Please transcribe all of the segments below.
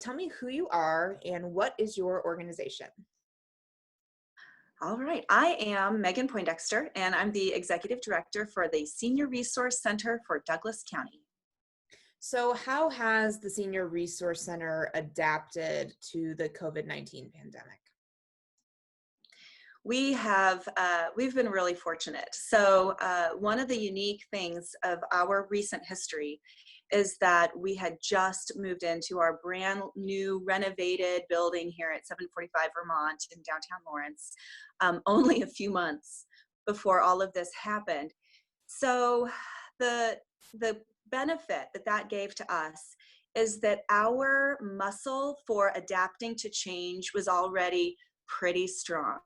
tell me who you are and what is your organization? All right. I am Megan Poindexter, and I'm the Executive Director for the Senior Resource Center for Douglas County. So, how has the Senior Resource Center adapted to the COVID-19 pandemic? We've been really fortunate. So one of the unique things of our recent history is that we had just moved into our brand new renovated building here at 745 Vermont in downtown Lawrence, only a few months before all of this happened. So the the benefit that that gave to us is that our muscle for adapting to change was already pretty strong.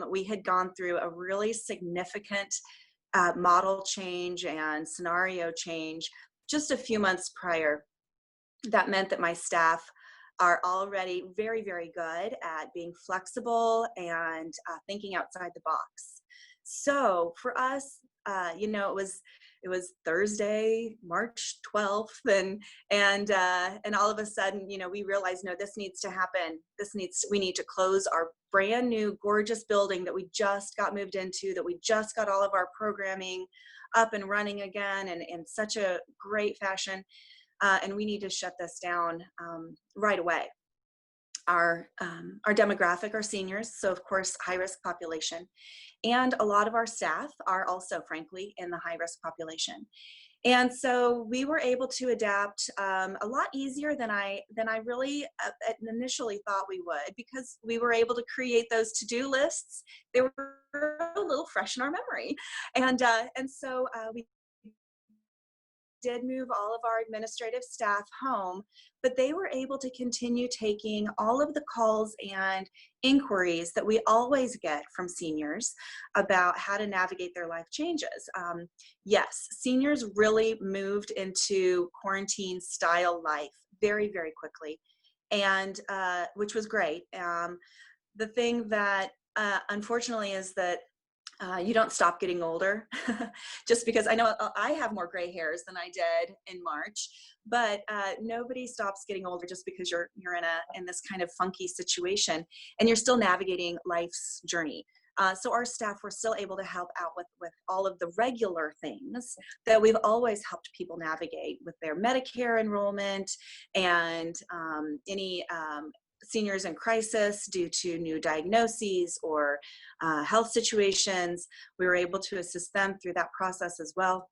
We had gone through a really significant model change and scenario change just a few months prior. That meant that my staff are already very, very good at being flexible and thinking outside the box. So for us, it was Thursday, March 12th, and all of a sudden, we realized, no, this needs to happen. We need to close our brand new gorgeous building that we just got moved into, that we just got all of our programming up and running again, and in such a great fashion. And we need to shut this down right away. Our demographic are seniors, so of course high risk population, and a lot of our staff are also, frankly, in the high risk population. And so we were able to adapt a lot easier than I really initially thought we would, because we were able to create those to-do lists. They were a little fresh in our memory, and so we did move all of our administrative staff home, but they were able to continue taking all of the calls and inquiries that we always get from seniors about how to navigate their life changes. Yes, seniors really moved into quarantine style life very, very quickly, and which was great. The thing that unfortunately is that you don't stop getting older. Just because I know I have more gray hairs than I did in March, but nobody stops getting older just because you're in this kind of funky situation, and you're still navigating life's journey. So our staff were still able to help out with all of the regular things that we've always helped people navigate with their Medicare enrollment and any seniors in crisis due to new diagnoses or health situations. We were able to assist them through that process as well.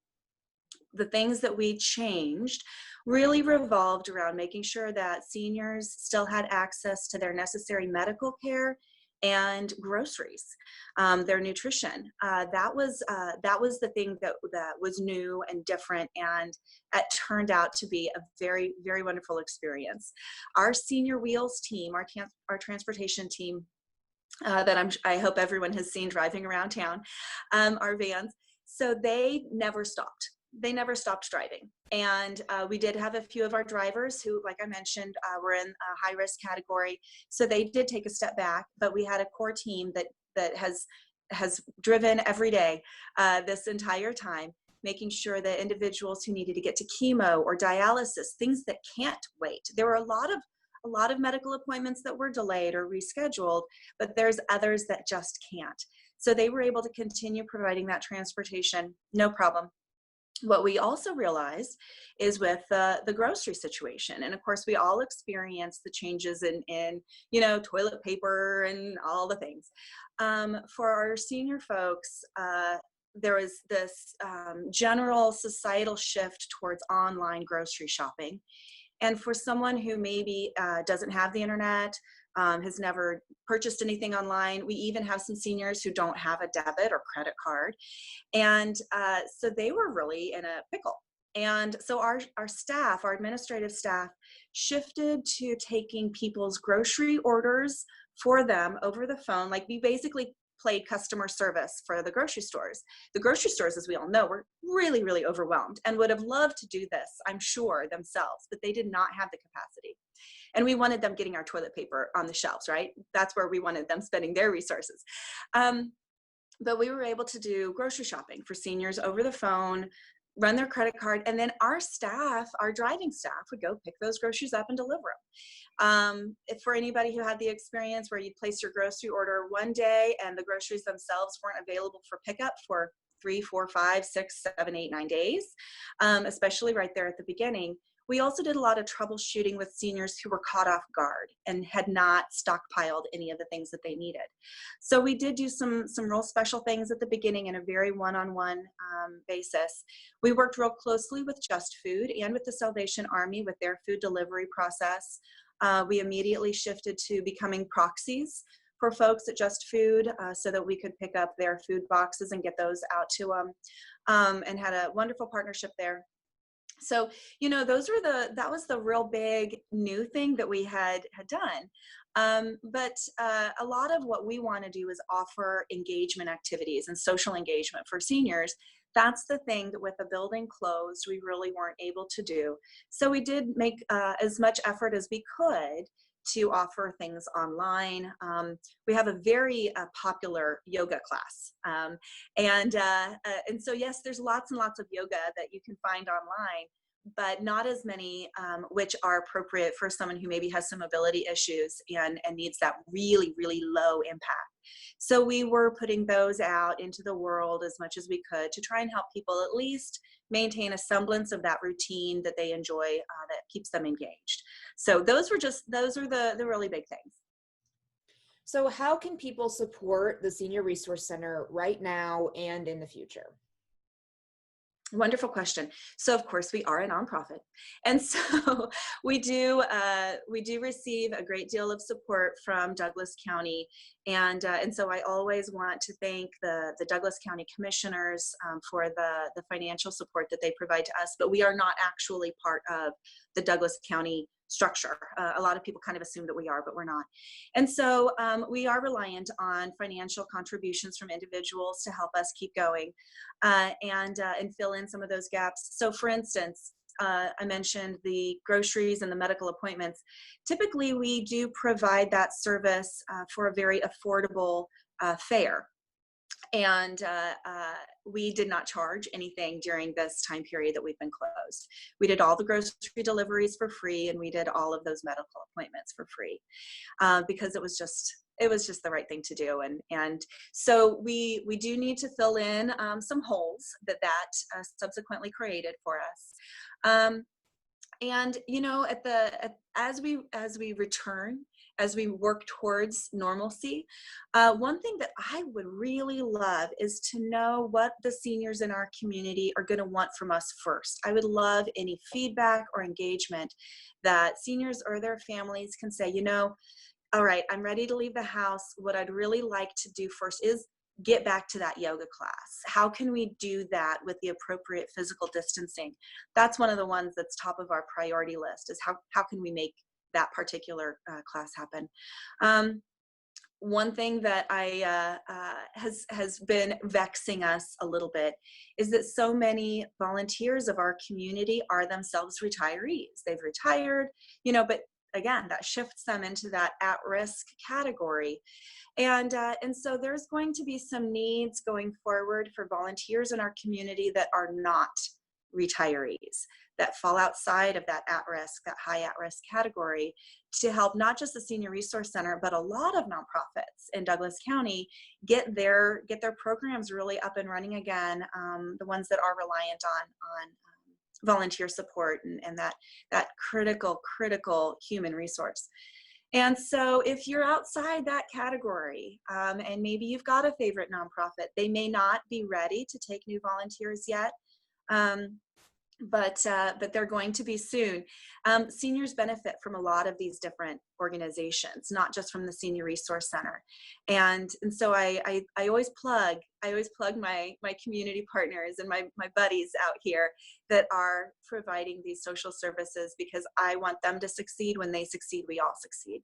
The things that we changed really revolved around making sure that seniors still had access to their necessary medical care and groceries, their nutrition. That was the thing that was new and different, and it turned out to be a very, very wonderful experience. Our senior wheels team, our transportation team, that I hope everyone has seen driving around town, our vans. So they never stopped. They never stopped driving. And we did have a few of our drivers who, like I mentioned, were in a high risk category. So they did take a step back, but we had a core team that has driven every day this entire time, making sure that individuals who needed to get to chemo or dialysis, things that can't wait. There were a lot of medical appointments that were delayed or rescheduled, but there's others that just can't. So they were able to continue providing that transportation, no problem. What we also realized is with the grocery situation, and of course we all experienced the changes in toilet paper and all the things. For our senior folks, there was this general societal shift towards online grocery shopping. And for someone who maybe doesn't have the internet, has never purchased anything online, we even have some seniors who don't have a debit or credit card. And so they were really in a pickle. And so our staff, our administrative staff, shifted to taking people's grocery orders for them over the phone. Like, we basically played customer service for the grocery stores. The grocery stores, as we all know, were really, really overwhelmed and would have loved to do this, I'm sure, themselves, but they did not have the capacity. And we wanted them getting our toilet paper on the shelves, right? That's where we wanted them spending their resources. But we were able to do grocery shopping for seniors over the phone, run their credit card, and then our staff, our driving staff, would go pick those groceries up and deliver them. If for anybody who had the experience where you place your grocery order one day and the groceries themselves weren't available for pickup for 3, 4, 5, 6, 7, 8, 9 days, especially right there at the beginning. We also did a lot of troubleshooting with seniors who were caught off guard and had not stockpiled any of the things that they needed. So we did do some real special things at the beginning in a very one-on-one basis. We worked real closely with Just Food and with the Salvation Army with their food delivery process. We immediately shifted to becoming proxies for folks at Just Food so that we could pick up their food boxes and get those out to them, and had a wonderful partnership there. So, that was the real big new thing that we had done. But a lot of what we want to do is offer engagement activities and social engagement for seniors. That's the thing that with the building closed, we really weren't able to do. So we did make as much effort as we could to offer things online. We have a very popular yoga class. And so, yes, there's lots and lots of yoga that you can find online, but not as many which are appropriate for someone who maybe has some mobility issues and needs that really, really low impact. So we were putting those out into the world as much as we could to try and help people at least maintain a semblance of that routine that they enjoy, that keeps them engaged. So those are the really big things. So, how can people support the Senior Resource Center right now and in the future? Wonderful question. So, of course, we are a nonprofit, and so we do receive a great deal of support from Douglas County, and so I always want to thank the Douglas County Commissioners for the financial support that they provide to us. But we are not actually part of the Douglas County structure. A lot of people kind of assume that we are, but we're not. And so we are reliant on financial contributions from individuals to help us keep going and fill in some of those gaps. So, for instance, I mentioned the groceries and the medical appointments. Typically, we do provide that service for a very affordable fare. And we did not charge anything during this time period that we've been closed. We did all the grocery deliveries for free, and we did all of those medical appointments for free because it was just the right thing to do. And so we do need to fill in some holes that subsequently created for us. And as we work towards normalcy, one thing that I would really love is to know what the seniors in our community are going to want from us first. I would love any feedback or engagement that seniors or their families can say, all right, I'm ready to leave the house. What I'd really like to do first is get back to that yoga class. How can we do that with the appropriate physical distancing? That's one of the ones that's top of our priority list, is how can we make that particular class happen. One thing that has been vexing us a little bit is that so many volunteers of our community are themselves retirees. They've retired, but again, that shifts them into that at-risk category. And so there's going to be some needs going forward for volunteers in our community that are not retirees, that fall outside of that high at-risk category, to help not just the Senior Resource Center, but a lot of nonprofits in Douglas County get their programs really up and running again, the ones that are reliant on volunteer support and that critical human resource. And so if you're outside that category, and maybe you've got a favorite nonprofit, they may not be ready to take new volunteers yet, but they're going to be soon. Seniors benefit from a lot of these different organizations, not just from the Senior Resource Center. And so I always plug my community partners and my buddies out here that are providing these social services, because I want them to succeed. When they succeed, we all succeed.